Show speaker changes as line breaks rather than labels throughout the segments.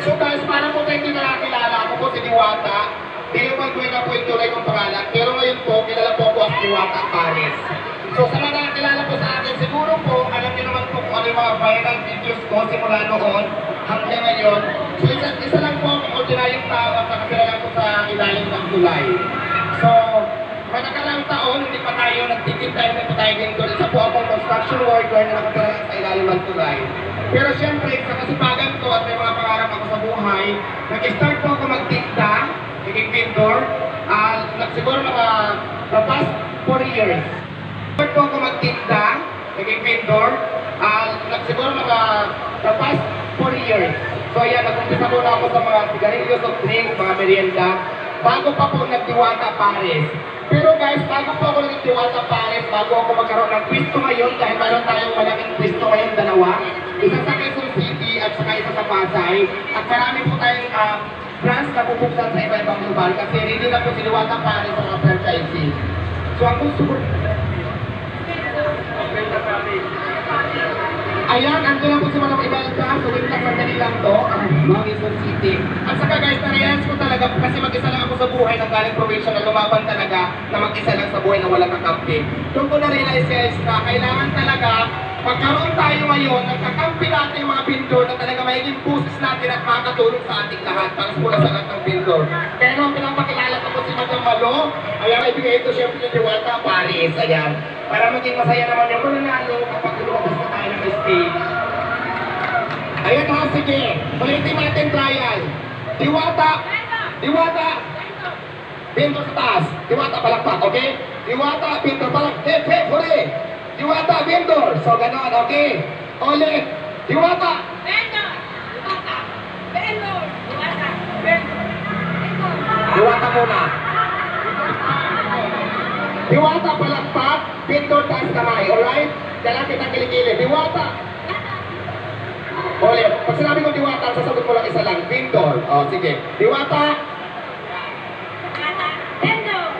So guys, para po kayo hindi nakakilala, ako po si Diwata. Diliman ko na po yung tunay kong pangalan. Pero ngayon po, kilala po ako as Diwata Paris. So sa mga nakakilala po sa akin, siguro po, alam niyo naman po kung ano yung mga viral videos ko simula noon hanggang ngayon. So isa lang po akong ordinaryong tao at nakakilala ko sa ilalim ng tulay. So, manakalang taon, hindi pa tayo nagtikim tayo, hindi pa tayo ganito. Isa po akong construction worker na nakatira sa ilalim ng tulay. Pero siyempre, sa kasipagan ko at may mga pangarap ako sa buhay, nag-start po ako magtinda, naging vendor, siguro mga the past 4 years. Nag-start po ako magtinda, naging vendor, siguro mga the past 4 years. So ayan, nag-umpisa muna ako sa mga sigarilyo, soft drinks, mga merienda, bago pa po nagdiwata Paris. Pero guys, bago po ako nagdiwata Paris, bago ako magkaroon ng pwesto ngayon, dahil mayroon tayong malaking pwesto ngayon, dalawa, isa sa Quezon City at saka isa sa Pasay, at marami po tayong branch na bubuksan sa iba-ibang lugar, kasi hindi na po si Diwata Paris sa mga franchising. So ang gusto ko... Ayan, ando na po si Manang Ibalta, so wait lang, sandali lang to, mga Quezon City. At saka guys, na-realize ko talaga, kasi mag-isa lang ako sa buhay ng galing provincial na lumaban talaga, na mag-isa lang sa buhay na walang kakampi. Doon ko na-realize guys na kailangan talaga, magkaroon tayo ngayon, nagkakampi natin yung mga pintor na talaga magiging pusis natin at makakatulong sa ating lahat, para sa mula sa lahat ng pintor. Kaya nung pinapakilala ko po si Madam Malo, ayan, ibigay ito siyempre yung Diwata Paris, ayan. Para maging masaya naman yung mananalo kapag lumabas na tayo ng stage. Ayan ha, sige. Ulitin natin trial. Diwata. Diwata. Pinto sa taas. Diwata palakpak, okay? Diwata, pinto palakpak. Huli. Diwata, pintor. So, ganon, okay? Ulit. Diwata.
Vendor! Diwata! Vendor! Diwata! Vendor!
Diwata muna. Diwata palakpak. Pintor taas kamay, alright? Kailangan kita kilikili. Diwata. Ulit. Pag sinabi ko Diwata, sasagot mo lang isa lang. Pintor. O, sige. Diwata.
Diwata! Vendor!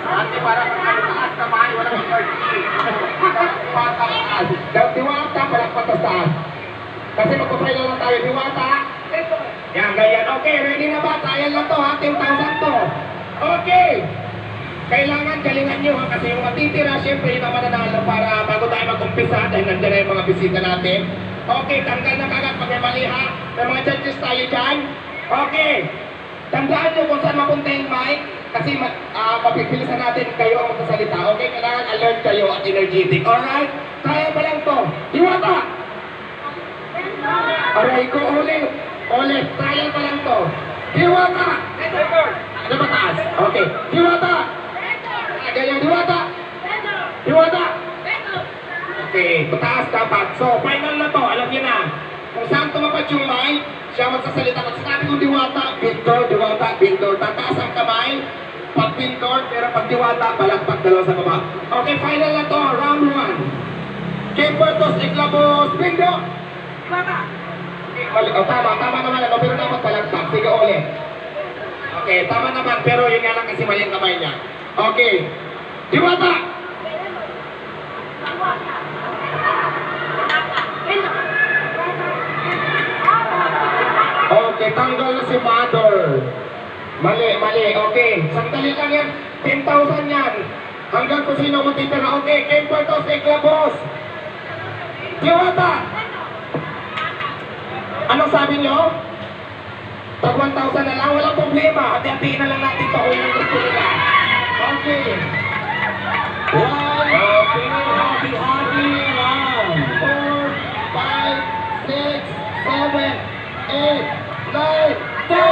Ate, parang taas kamay, walang emergency. Diwata taas. Diwata palakpak taas. Kasi magpapaila lang tayo. Diwata. Yan, ganyan. Okay, ready na ba? Trial na to ha. 10,000 to. Okay. Kailangan galingan nyo ha, kasi yung matitira, syempre yun ang mananalo para bago tayo mag-umpisa dahil nandiyan na yung mga bisita natin. Okay, tanggal na kagad pag may mali ha. May mga judges tayo dyan. Okay. Tandaan nyo kung saan mapunta yung mic kasi mapipilisan natin kayo ang magsasalita. Okay, kailangan alert kayo at energetic. Alright? Kaya ba lang to? Diwata! Aray ko ulit. Ulit. Trial pa lang to. Diwata! Ano ba taas? Okay. Diwata! Ganyan, Diwata! Diwata! Okay, pataas dapat. So, final na to, alam niyo na. Kung saan tumapad yung mic, siya magsasalita. Pag sinabi kong Diwata, Pintor, Diwata, Pintor. Tataas ang kamay, pag Pintor, pero pag Diwata, palakpak dalawa sa baba. Okay, final na to, round 1. Kimbertos, Iglabos, Pintor! Diwata! Oh, tama naman ako, pero dapat palakpak. Sige, ulit. Okay, tama naman, pero yun nga lang kasi mali ang kamay niya. Okay. Diwata! Okay, tanggal na si Mother. Mali. Okay, sandali lang yan. 10,000 yan. Hanggang kung sino matitira. Okay, Kimbertos, Iglabos. Diwata! Anong sabi nyo? Pag 1,000 na lang, walang problema. Hati-hatiin na lang natin ito kung yung gusto nila. Okay. 1, 2, 3, 4, 5, 6, 7, 8, 9, 10.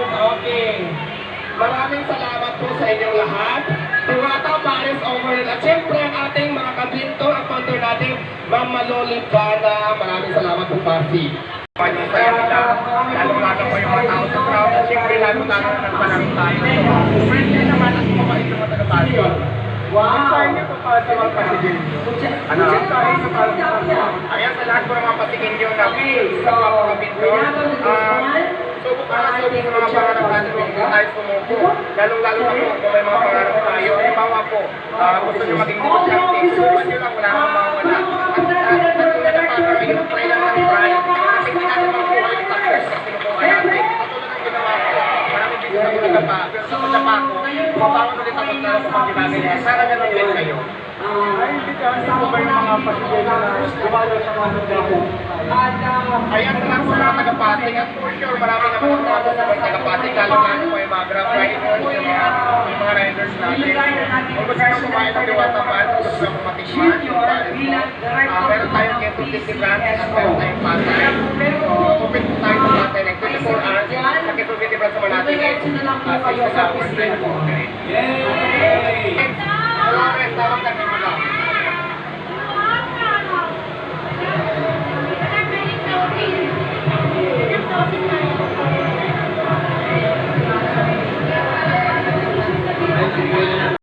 Okay. Maraming salamat po sa inyong lahat. Diwata Paris overall. At syempre ang ating mga kabintor, ang founder natin, Ma'am Maloli Bana. Maraming salamat po, Pasi. Pag-isaya nila, lalo-lalo po yung mga tao sa crowd, at siyempre lalo-lalo nagpanang tayo. Friendly naman at mabait ng mga taga-pasyo. Wow! Ang niyo po para sa mga pasigin. Ano? Ayan sa lahat po ng mga pasigin nyo na sa mga pintor. Subukan sa mga pangarap natin kung tayo sumuko. Lalong-lalo na po kung may mga pangarap tayo. Halimbawa po, gusto nyo maging negosyante, subukan nyo lang, wala namang mawala. At tulad na para yung try lang Madapa. Pero sa Madapa ko, papawan ulit ako na kapag ginagawa. Sana ganun din kayo.
Ay, hindi po ba yung mga pasigay na gumalo sa mga nagdako?
Ayan na lang po mga taga-Pasig. At for sure, marami naman ang mga sa mga taga-Pasig. Lalo po yung mga grab riders, yung mga riders natin. Kung gusto nyo kumain ng Diwata Pan, kung gusto nyo matikman, yung Paris mo. Meron tayong Quezon City branch at meron tayong Pasay. So, open po tayo sa Pasay like 24 hours. Sa Quezon City branch naman natin is 6 hours tayo po. Okay? Flores, tawag ka naman lang.